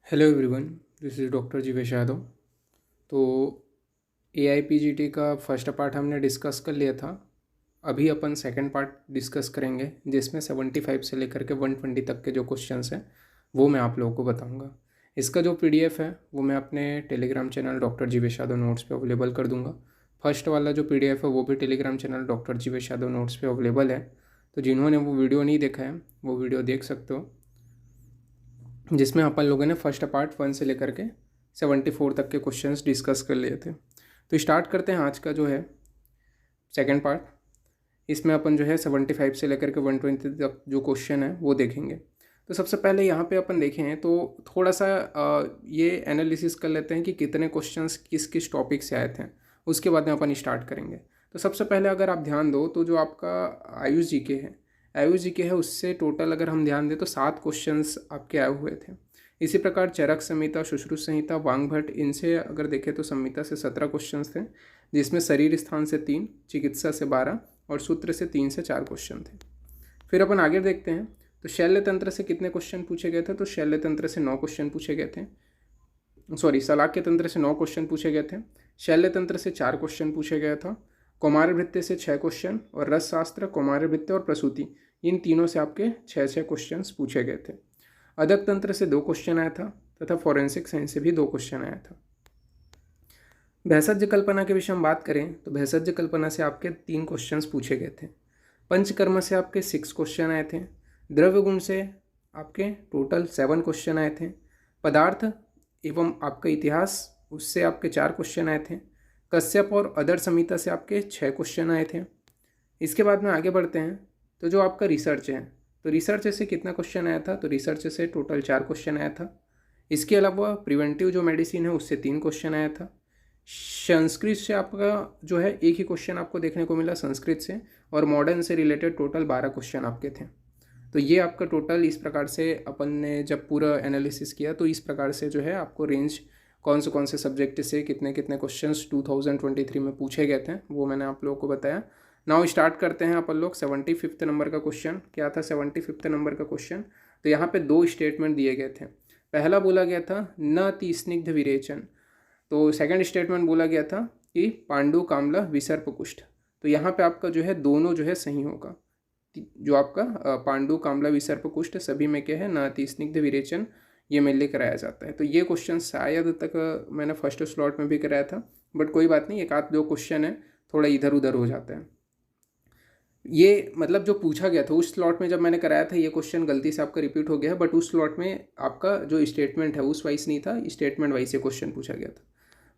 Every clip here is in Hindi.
Hello everyone, this is doctor Jivesh Yadav. तो AIPGT का फर्स्ट पार्ट हमने डिस्कस कर लिया था। अभी अपन सेकंड पार्ट डिस्कस करेंगे जिसमें 75 से लेकर के 120 तक के जो क्वेश्चंस हैं वो मैं आप लोगों को बताऊंगा। इसका जो PDF है वो मैं अपने Telegram channel doctor Jivesh Yadav notes पे अवेलेबल कर दूंगा। फर्स्ट वाला जो PDF है वो भी Telegram channel doctor Jivesh Yadav notes पे अवेलेबल है। तो जिन्होंने वो वीडियो नहीं देखा है वो वीडियो देख सकते हो, जिसमें अपन लोगों ने फर्स्ट पार्ट 1 से लेकर के 74 तक के क्वेश्चंस डिस्कस कर लिए थे। तो स्टार्ट करते हैं आज का जो है सेकंड पार्ट। इसमें अपन जो है 75 से लेकर के 120 तक जो क्वेश्चन है वो देखेंगे। तो सबसे पहले यहाँ पे अपन देखें तो थोड़ा सा ये एनालिसिस कर लेते हैं कि कितने क्वेश्चंस किस किस टॉपिक से आए थे, उसके बाद में अपन स्टार्ट करेंगे। तो सबसे पहले अगर आप ध्यान दो तो जो आपका आयुष जीके है उससे टोटल अगर हम ध्यान दें तो 7 क्वेश्चंस आपके आए हुए थे। इसी प्रकार चरक संहिता, सुश्रुत संहिता, वांगभट, इनसे अगर देखें तो संहिता से 17 क्वेश्चंस थे, जिसमें शरीर स्थान से 3, चिकित्सा से 12 और सूत्र से 3 से 4 क्वेश्चन थे। फिर अपन आगे देखते हैं तो शल्य तंत्र से कितने क्वेश्चन पूछे गए थे। तो शल्य तंत्र से 9 क्वेश्चन पूछे गए थे। शलाक्य तंत्र से 9 क्वेश्चन पूछे गए थे। शल्य तंत्र से 4 क्वेश्चन पूछे गया था। कौमारभृत्य से 6 क्वेश्चन और रस शास्त्र, कौमारभृत्य और प्रसूति, इन तीनों से आपके 6 क्वेश्चन पूछे गए थे। अदक तंत्र से 2 क्वेश्चन आया था तथा फॉरेंसिक साइंस से भी 2 क्वेश्चन आया था। भेषज कल्पना के विषय में बात करें तो भेषज कल्पना से आपके 3 क्वेश्चंस पूछे गए थे। पंचकर्म से आपके 6 क्वेश्चन आए थे। द्रव्य गुण से आपके टोटल 7 क्वेश्चन आए थे। पदार्थ एवं आपका इतिहास, उससे आपके 4 क्वेश्चन आए थे। कश्यप और अदर संहिता से आपके 6 क्वेश्चन आए थे। इसके बाद में आगे बढ़ते हैं तो जो आपका रिसर्च है, तो रिसर्च से कितना क्वेश्चन आया था। तो रिसर्च से टोटल 4 क्वेश्चन आया था। इसके अलावा प्रिवेंटिव जो मेडिसिन है उससे 3 क्वेश्चन आया था। संस्कृत से आपका जो है एक ही क्वेश्चन आपको देखने को मिला संस्कृत से, और मॉडर्न से रिलेटेड टोटल 12 क्वेश्चन आपके थे। तो ये आपका टोटल इस प्रकार से अपन ने जब पूरा एनालिसिस किया तो इस प्रकार से जो है आपको रेंज कौन से सब्जेक्ट से कितने कितने क्वेश्चंस 2023 में पूछे गए थे वो मैंने आप लोगों को बताया। नाउ स्टार्ट करते हैं अपन लोग 75 नंबर का क्वेश्चन। क्या था 75 नंबर का क्वेश्चन। तो यहाँ पे 2 स्टेटमेंट दिए गए थे। पहला बोला गया था न अति स्निग्ध विरेचन। तो सेकंड स्टेटमेंट बोला गया था कि पांडु कामला विसर्प कुष्ठ। तो यहाँ पे आपका जो है दोनों जो है सही होगा। जो आपका पांडु कामला विसर्प कुष्ठ सभी में क्या है न अति स्निग्ध विरेचन, ये मेनली कराया जाता है। तो ये क्वेश्चन शायद तक मैंने फर्स्ट स्लॉट में भी कराया था, बट कोई बात नहीं, एक आध 2 क्वेश्चन है थोड़ा इधर उधर हो जाता है। ये मतलब जो पूछा गया था उस स्लॉट में जब मैंने कराया था ये क्वेश्चन गलती से आपका रिपीट हो गया है, बट उस स्लॉट में आपका जो स्टेटमेंट है उस वाइज नहीं था, स्टेटमेंट वाइज से क्वेश्चन पूछा गया था।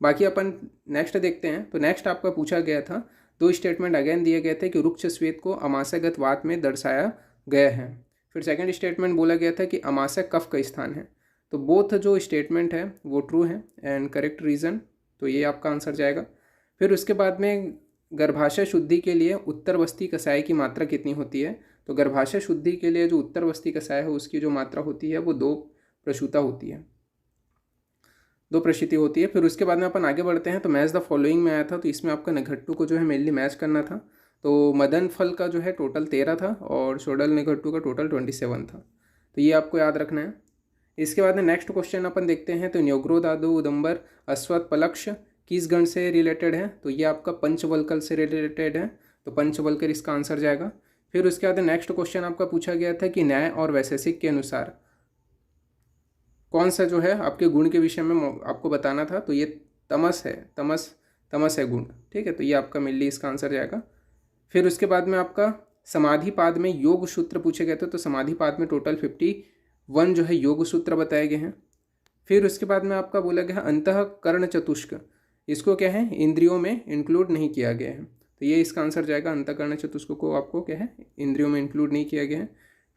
बाकी अपन नेक्स्ट देखते हैं। तो नेक्स्ट आपका पूछा गया था 2 स्टेटमेंट अगेन दिए गए थे कि रुक्ष श्वेत को अमाशयगत वात में दर्शाया गया है। फिर सेकंड स्टेटमेंट बोला गया था कि अमाशय कफ का स्थान है। तो बोथ जो स्टेटमेंट है वो ट्रू है एंड करेक्ट रीज़न, तो ये आपका आंसर जाएगा। फिर उसके बाद में गर्भाशय शुद्धि के लिए उत्तर बस्ती कषाय की मात्रा कितनी होती है। तो गर्भाशय शुद्धि के लिए जो उत्तर बस्ती कषाय है उसकी जो मात्रा होती है वो 2 प्रसूता होती है, 2 प्रसूति होती है। फिर उसके बाद में अपन आगे बढ़ते हैं तो मैच द फॉलोइंग में आया था। तो इसमें आपका निघट्टू को जो है मेनली मैच करना था। तो मदन फल का जो है टोटल 13 था और शोडल निघट्टू का टोटल 27 था। तो ये आपको याद रखना है। इसके बाद में नेक्स्ट क्वेश्चन अपन देखते हैं तो न्योग्रो दादू उदम्बर अश्वत्थ पलक्ष किस गण से रिलेटेड है। तो ये आपका पंचवल्कल से रिलेटेड है, तो पंचवल्कर इसका आंसर जाएगा। फिर उसके बाद नेक्स्ट क्वेश्चन आपका पूछा गया था कि न्याय और वैशेषिक के अनुसार कौन सा जो है आपके गुण के विषय में आपको बताना था। तो ये तमस है, तमस है गुण, ठीक है। तो ये आपका मेनली इसका आंसर जाएगा। फिर उसके बाद में आपका समाधि पाद में योग सूत्र पूछे गए थे। तो समाधि पाद में टोटल 51 जो है योग सूत्र बताए गए हैं। फिर उसके बाद में आपका बोला गया अंतःकरण चतुष्क, इसको क्या है इंद्रियों में इंक्लूड नहीं किया गया है। तो ये इसका आंसर जाएगा। अंतःकरण चतुष्क को आपको क्या है इंद्रियों में इंक्लूड नहीं किया गया है।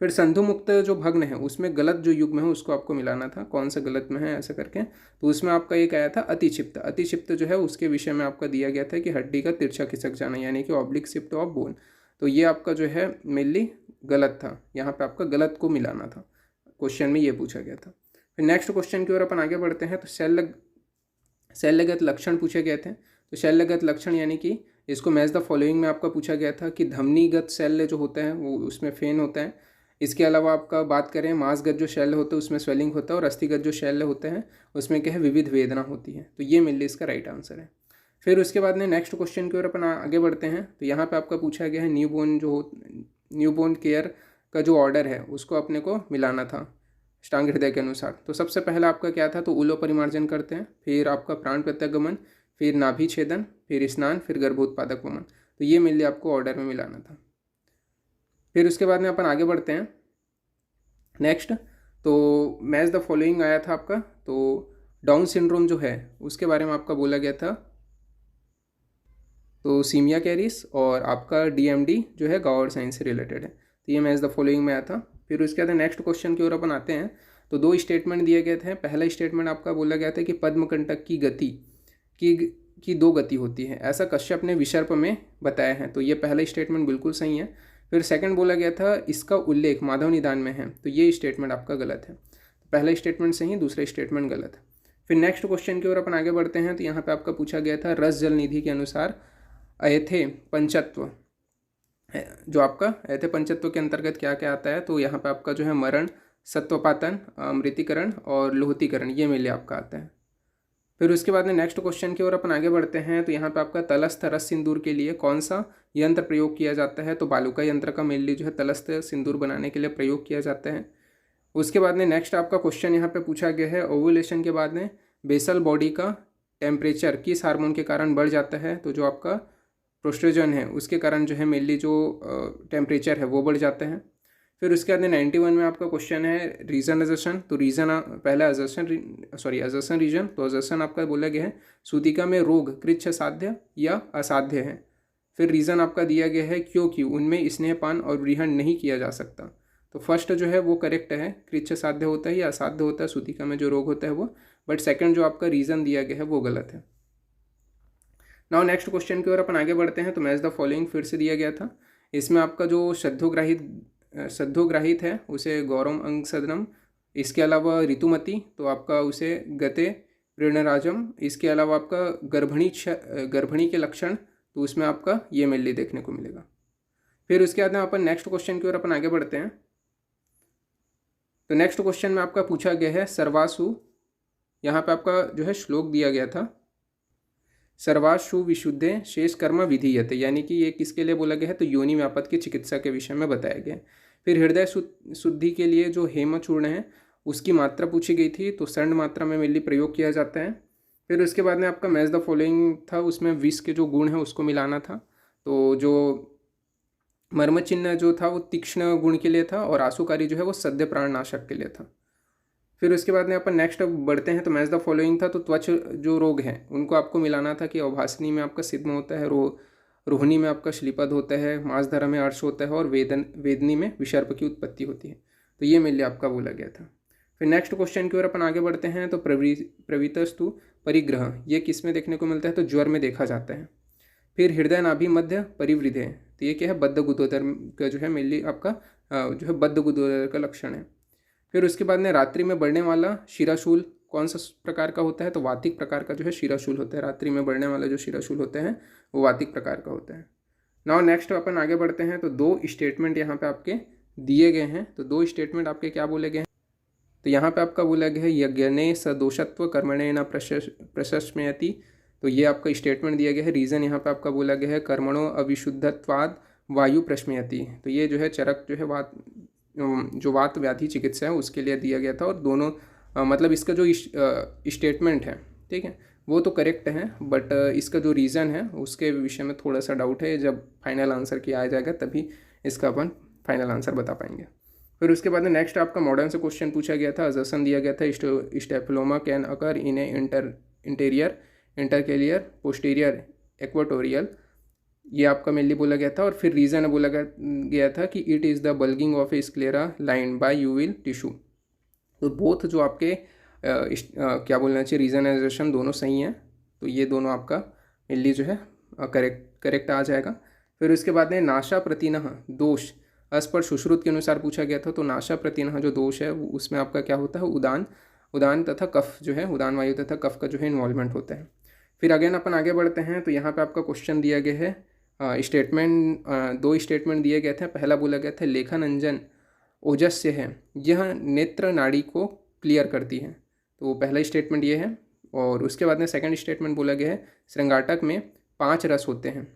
फिर संधु मुक्त जो भग्न है उसमें गलत जो युग्म है उसको आपको मिलाना था, कौन सा गलत में है ऐसा करके। तो उसमें आपका एक आया था अतिक्षिप्त। अतिक्षिप्त जो है उसके विषय में आपका दिया गया था कि हड्डी का तिरछा खिसक जाना, यानी कि ऑब्लिक शिफ्ट ऑफ बोन। तो ये आपका जो है मेनली गलत था, यहाँ पे आपका गलत को मिलाना था, क्वेश्चन में ये पूछा गया था। फिर नेक्स्ट क्वेश्चन की ओर अपन आगे बढ़ते हैं। तो शल्यगत लक्षण पूछे गए थे। तो शल्यगत लक्षण यानी कि इसको मैच द फॉलोइंग में आपका पूछा गया था कि धमनीगत शल्य जो होता है वो उसमें फेन होता है, इसके अलावा आपका बात करें मांसगत जो शैल होते हैं उसमें स्वेलिंग होता है, और अस्थिगत जो शैल होते हैं उसमें क्या है विविध वेदना होती है। तो ये मेनली इसका राइट आंसर है। फिर उसके बाद में नेक्स्ट क्वेश्चन की ओर अपन आगे बढ़ते हैं। तो यहाँ पे आपका पूछा गया है न्यूबॉर्न केयर का जो ऑर्डर है उसको अपने को मिलाना था अष्टांग हृदय के अनुसार। तो सबसे पहला आपका क्या था, तो उलो परिमार्जन करते हैं, फिर आपका प्राण प्रत्यागमन, फिर नाभि छेदन, फिर स्नान, फिर गर्भोत्पादक वमन। तो ये मेनली आपको ऑर्डर में मिलाना था। फिर उसके बाद में अपन आगे बढ़ते हैं नेक्स्ट। तो मैच द फॉलोइंग आया था आपका। तो डाउन सिंड्रोम जो है उसके बारे में आपका बोला गया था, तो सीमिया कैरिस, और आपका डीएमडी जो है गाउर साइंस से रिलेटेड है। तो ये मैच द फॉलोइंग में आया था। फिर उसके बाद नेक्स्ट क्वेश्चन की ओर अपन आते हैं। तो दो स्टेटमेंट दिए गए थे। पहला स्टेटमेंट आपका बोला गया था कि पद्मकंटक की गति की दो गति होती है, ऐसा कश्यप ने विसर्प में बताया है। तो ये पहला स्टेटमेंट बिल्कुल सही है। फिर सेकंड बोला गया था इसका उल्लेख माधव निदान में है। तो ये स्टेटमेंट आपका गलत है। पहला स्टेटमेंट सही, दूसरा स्टेटमेंट गलत है। फिर नेक्स्ट क्वेश्चन की ओर अपन आगे बढ़ते हैं। तो यहाँ पे आपका पूछा गया था रस जल निधि के अनुसार अयथे पंचत्व जो आपका अयथे पंचत्व के अंतर्गत क्या क्या आता है। तो यहाँ पे आपका जो है मरण, सत्वपातन, मृतिकरण और लोहतीकरण, ये मेले आपका आता है। फिर उसके बाद में नेक्स्ट क्वेश्चन की ओर अपन आगे बढ़ते हैं। तो यहाँ पे आपका तलस्थ रस सिंदूर के लिए कौन सा यंत्र प्रयोग किया जाता है। तो बालुका यंत्र का मेनली जो है तलस्थ सिंदूर बनाने के लिए प्रयोग किया जाता है। उसके बाद में नेक्स्ट आपका क्वेश्चन यहाँ पे पूछा गया है ओव्यूलेशन के बाद में बेसल बॉडी का टेम्परेचर किस हार्मोन के कारण बढ़ जाता है। तो जो आपका प्रोस्ट्रोजन है उसके कारण जो है मेनली जो टेम्परेचर है वो बढ़ जाता है। फिर उसके बाद 91 में आपका क्वेश्चन है रीजन अजर्शन। तो रीजन पहला अजर्सन रीजन। तो अजर्सन आपका बोला गया है सूतिका में रोग कृच्छ साध्य या असाध्य है। फिर रीज़न आपका दिया गया है क्योंकि उनमें स्नेहपान और व्रीहण नहीं किया जा सकता। तो फर्स्ट जो है वो करेक्ट है, कृच्छ साध्य होता है या असाध्य होता है सूतिका में जो रोग होता है वो। बट सेकंड जो आपका रीज़न दिया गया है वो गलत है। नाउ नेक्स्ट क्वेश्चन की ओर अपन आगे बढ़ते हैं। तो मैच द फॉलोइंग फिर से दिया गया था। इसमें आपका जो सद्योग्राहित है उसे गौरम अंग सदनम, इसके अलावा ऋतुमती तो आपका उसे गते प्रेरणराजम, इसके अलावा आपका गर्भणी के लक्षण तो उसमें आपका ये मेनली देखने को मिलेगा। फिर उसके बाद में अपन नेक्स्ट क्वेश्चन की ओर अपन आगे बढ़ते हैं। तो नेक्स्ट क्वेश्चन में आपका पूछा गया है सर्वासु, यहाँ पे आपका जो है श्लोक दिया गया था सर्वासु विशुद्धे शेष कर्म विधीयते, यानी कि ये किसके लिए बोला गया है। तो योनि व्यापत की चिकित्सा के विषय में बताया गया है। फिर हृदय शुद्धि के लिए जो हेम चूर्ण है उसकी मात्रा पूछी गई थी। तो सर्ण मात्रा में मेनली प्रयोग किया जाता है। फिर उसके बाद में आपका मैच द फॉलोइंग था, उसमें विष के जो गुण हैं उसको मिलाना था। तो जो मर्म चिन्ह जो था वो तीक्ष्ण गुण के लिए था, और आशुकारी जो है वो सद्य प्राणनाशक के लिए था। फिर उसके बाद में अपन नेक्स्ट बढ़ते हैं। तो मैच द फॉलोइंग था, तो त्वच जो रोग हैं उनको आपको मिलाना था कि अभासनी में आपका सिद्म होता है, रोहिणी में आपका श्लीपद होता है, मांसधरा में अर्श होता है, और वेदनी में विसर्प की उत्पत्ति होती है। तो ये मेनली आपका बोला गया था। फिर नेक्स्ट क्वेश्चन की ओर अपन आगे बढ़ते हैं। तो प्रवृतस्तु परिग्रह ये किस में देखने को मिलता है। तो ज्वर में देखा जाता है। फिर हृदय नाभि मध्य परिवृद्धि, तो ये क्या है बद्ध गुदोदर का जो है मेनली आपका जो है बद्ध गुदोदर का लक्षण है। फिर उसके बाद में रात्रि में बढ़ने वाला शिराशूल कौन सा प्रकार का होता है। तो वातिक प्रकार का जो है शिराशूल होता है। रात्रि में बढ़ने वाला जो शिराशूल होते हैं वो वातिक प्रकार का होता है। नाउ नेक्स्ट अपन आगे बढ़ते हैं। तो दो स्टेटमेंट यहाँ पे आपके दिए गए हैं। तो दो स्टेटमेंट आपके क्या बोले गए हैं। तो यहाँ पे आपका बोला गया है यज्ञने सदोषत्व कर्मणे न प्रशस्मयति। तो ये आपका स्टेटमेंट दिया गया है। रीज़न यहाँ पे आपका बोला गया है कर्मणो अविशुद्धत्वाद वायु प्रश्मयति। तो ये जो है चरक जो है वात व्याधि चिकित्सा है उसके लिए दिया गया था। और दोनों मतलब इसका जो स्टेटमेंट है ठीक है वो तो करेक्ट है, बट इसका जो रीज़न है उसके विषय में थोड़ा सा डाउट है। जब फाइनल आंसर किया आ जाएगा तभी इसका अपन फाइनल आंसर बता पाएंगे। फिर उसके बाद में नेक्स्ट आपका मॉडर्न से क्वेश्चन पूछा गया था। अजर्सन दिया गया था staphyloma can occur in a interior intercalary posterior equatorial, ये आपका मेनली बोला गया था। और फिर रीज़न बोला गया था कि it is the bulging of a sclera line by uveal tissue. तो बोथ जो आपके क्या बोलना चाहिए रीजनाइजेशन दोनों सही हैं। तो ये दोनों आपका मेनली जो है करेक्ट आ जाएगा। फिर उसके बाद में नाशा प्रतिनः दोष अस्पर सुश्रुत के अनुसार पूछा गया था। तो नाशा प्रतिनः जो दोष है उसमें आपका क्या होता है उदान तथा कफ जो है उदान वायु तथा कफ का जो है इन्वॉल्वमेंट होता है। फिर अगेन अपन आगे बढ़ते हैं। तो यहाँ पे आपका क्वेश्चन दिया गया है स्टेटमेंट दो स्टेटमेंट दिए गए थे। पहला बोला गया था लेखन अंजन ओजस्य है यह नेत्र नाड़ी को क्लियर करती है। तो पहला स्टेटमेंट ये है। और उसके बाद में सेकंड स्टेटमेंट बोला गया है श्रृंगाटक में 5 रस होते हैं,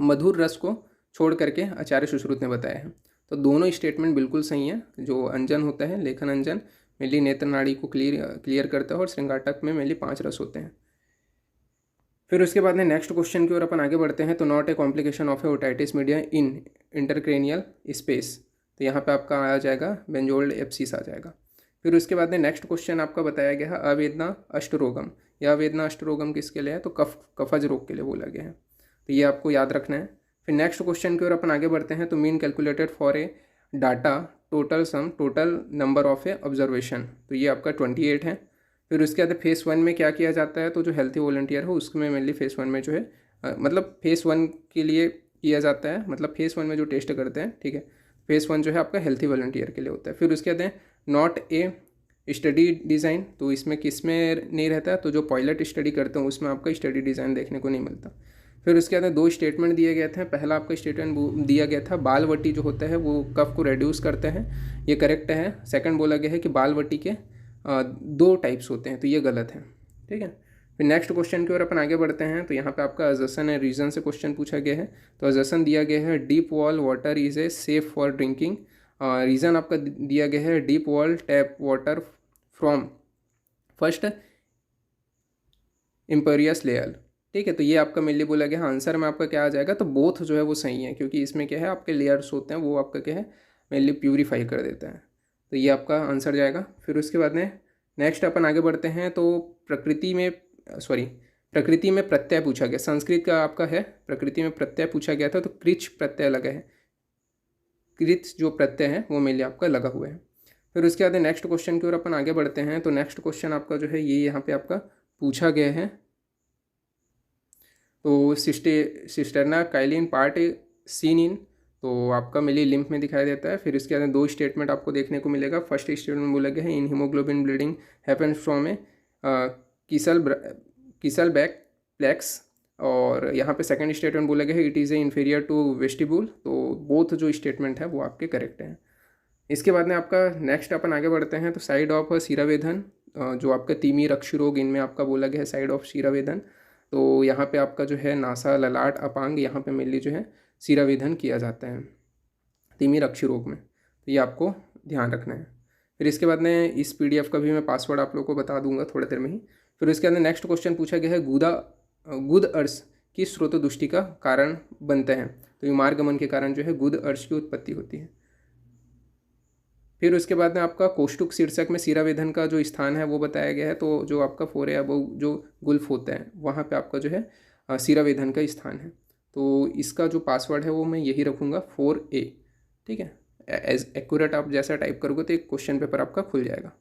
मधुर रस को छोड़ करके आचार्य सुश्रुत ने बताया है। तो दोनों स्टेटमेंट बिल्कुल सही है। जो अंजन होता है, लेखन अंजन, मेनली नेत्र नाड़ी को क्लियर करता है, और श्रृंगाटक में मेनली 5 रस होते हैं। फिर उसके बाद में नेक्स्ट क्वेश्चन की ओर अपन आगे बढ़ते हैं। तो not a complication of a otitis media in intracranial space, तो यहाँ पे आपका आ जाएगा बेंजोल्ड एब्सिस आ जाएगा। फिर उसके बाद में नेक्स्ट क्वेश्चन आपका बताया गया है अवेदना अष्टरोगम। यह अवेदना अष्टरोगम किसके लिए है? तो कफज रोग के लिए बोला गया है, तो ये आपको याद रखना है। फिर नेक्स्ट क्वेश्चन की ओर अपन आगे बढ़ते हैं। तो mean calculated for a data total number of A observation, तो ये आपका 28 है। फिर उसके बाद फेस 1 में क्या किया जाता है? तो जो हेल्थी वॉलंटियर हो उसमें मेनली फेस 1 में जो है मतलब फेस 1 के लिए किया जाता है, मतलब फेस 1 में जो टेस्ट करते हैं, ठीक है, फेस 1 जो है आपका हेल्थी वॉलंटियर के लिए होता है। फिर उसके बाद नॉट ए स्टडी डिज़ाइन, तो इसमें किस में नहीं रहता है? तो जो पायलट स्टडी करते हैं उसमें आपका स्टडी डिज़ाइन देखने को नहीं मिलता। फिर उसके बाद 2 स्टेटमेंट दिए गए थे। पहला आपका स्टेटमेंट दिया गया था बालवटी जो होता है वो कफ को रिड्यूस करते हैं, ये करेक्ट है। सेकंड बोला गया है कि बालवटी के 2 टाइप्स होते हैं, तो ये गलत है, ठीक है। फिर नेक्स्ट क्वेश्चन की ओर अपन आगे बढ़ते हैं। तो यहाँ पे आपका अजसन एंड रीजन से क्वेश्चन पूछा गया है। तो अजसन दिया गया है deep well water is a safe for drinking. Reason आपका दिया गया है deep well tap water from first impervious layer, ठीक है। तो ये आपका मेनली बोला गया। आंसर में आपका क्या आ जाएगा? तो बोथ जो है वो सही है, क्योंकि इसमें क्या है आपके लेयर्स होते हैं वो आपका क्या है मेनली प्यूरीफाई कर देता है, तो ये आपका आंसर जाएगा। फिर उसके बाद में नेक्स्ट अपन आगे बढ़ते हैं। तो प्रकृति में प्रत्यय पूछा गया, संस्कृत का आपका है, प्रकृति में प्रत्यय पूछा गया था। तो कृच प्रत्यय लगा है, कृच जो प्रत्यय है वो मेनली आपका लगा हुआ है। फिर उसके बाद नेक्स्ट क्वेश्चन की ओर अपन आगे बढ़ते हैं। तो नेक्स्ट क्वेश्चन आपका जो है ये यहाँ पे आपका पूछा गया है। तो सिस्टरना काइलिन पार्ट सीन इन, तो आपका मेनली लिम्फ में दिखाई देता है। फिर इसके बाद 2 स्टेटमेंट आपको देखने को मिलेगा। फर्स्ट स्टेटमेंट बोला गया है in haemoglobin bleeding happens from a Kiesselbach plexus, और यहाँ पे सेकंड स्टेटमेंट बोला गया है it is a inferior to vestibule. तो बोथ जो स्टेटमेंट है वो आपके करेक्ट हैं। इसके बाद में आपका नेक्स्ट अपन आगे बढ़ते हैं। तो साइड ऑफ शिरावेदन, जो आपका तिमिर अक्षरोग, इनमें आपका बोला गया है साइड ऑफ शिरावेदन। तो यहाँ पे आपका जो है नासा ललाट अपांग, यहाँ पे मेनली जो है शिरावेदन किया जाता है तिमिर अक्षरोग में, तो ये आपको ध्यान रखना है। फिर इसके बाद में इस PDF का भी मैं पासवर्ड आप लोगों को बता दूंगा थोड़ी देर में ही। फिर इसके अंदर नेक्स्ट क्वेश्चन पूछा गया है गुद अर्श की स्रोत दुष्टि का कारण बनते हैं। तो ये मार्गमन के कारण जो है गुद अर्श की उत्पत्ति होती है। फिर उसके बाद में आपका कोष्टुक शीर्षक में शिरावेदन का जो स्थान है वो बताया गया है। तो जो आपका 4A अबव जो गुल्फ होता है वहाँ पे आपका जो है शिरावेदन का स्थान है। तो इसका जो पासवर्ड है वो मैं यही रखूँगा 4A, ठीक है। एज एक्यूरेट आप जैसा टाइप करोगे तो एक क्वेश्चन पेपर आपका खुल जाएगा।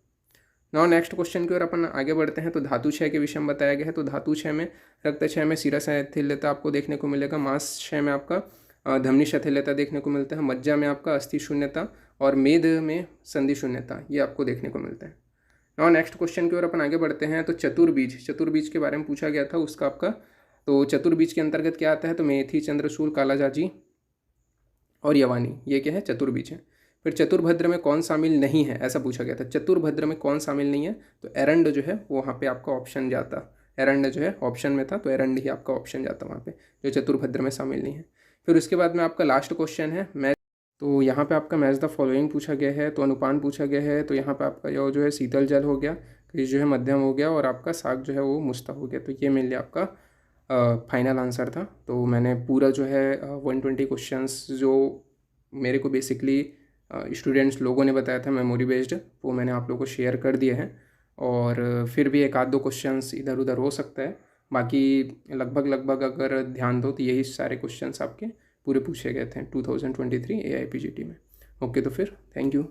नाउ नेक्स्ट क्वेश्चन की ओर अपन आगे बढ़ते हैं। तो धातु क्षय के विषय में बताया गया है। तो धातु क्षय में रक्त क्षय में शिराशैथिल्यता आपको देखने को मिलेगा। मांस क्षय में आपका धमनी शिथिलता देखने को मिलता है। मज्जा में आपका अस्थि शून्यता, और मेद में संधि शून्यता, ये आपको देखने को मिलता है। नाउ नेक्स्ट क्वेश्चन की ओर अपन आगे बढ़ते हैं। तो चतुर्बीज के बारे में पूछा गया था उसका आपका। तो चतुर्बीज के अंतर्गत क्या आता है? तो मेथी, चंद्रशूल, कालाजाजी और यवानी, ये क्या है? चतुर्बीज है। फिर चतुर्भद्र में कौन शामिल नहीं है, ऐसा पूछा गया था। चतुर्भद्र में कौन शामिल नहीं है? तो एरंड जो है वो वहाँ पे आपका ऑप्शन जाता, एरंड जो है ऑप्शन में था, तो एरंड ही आपका ऑप्शन जाता वहाँ पे, जो चतुर्भद्र में शामिल नहीं है। फिर उसके बाद में आपका लास्ट क्वेश्चन है मैच। तो यहाँ पे आपका मैच द फॉलोइंग पूछा गया है। तो अनुपान पूछा गया है। तो यहाँ पे आपका जो है शीतल जल हो गया, क्रिश जो है मध्यम हो गया, और आपका साग जो है वो मुस्ता हो गया। तो ये मेनली आपका फाइनल आंसर था। तो मैंने पूरा जो है 120 क्वेश्चंस जो मेरे को बेसिकली स्टूडेंट्स लोगों ने बताया था मेमोरी बेस्ड, वो मैंने आप लोगों को शेयर कर दिए हैं। और फिर भी 1-2 क्वेश्चंस इधर उधर हो सकता है, बाकी लगभग अगर ध्यान दो तो यही सारे क्वेश्चंस आपके पूरे पूछे गए थे 2023 AIPGT में। ओके, तो फिर थैंक यू।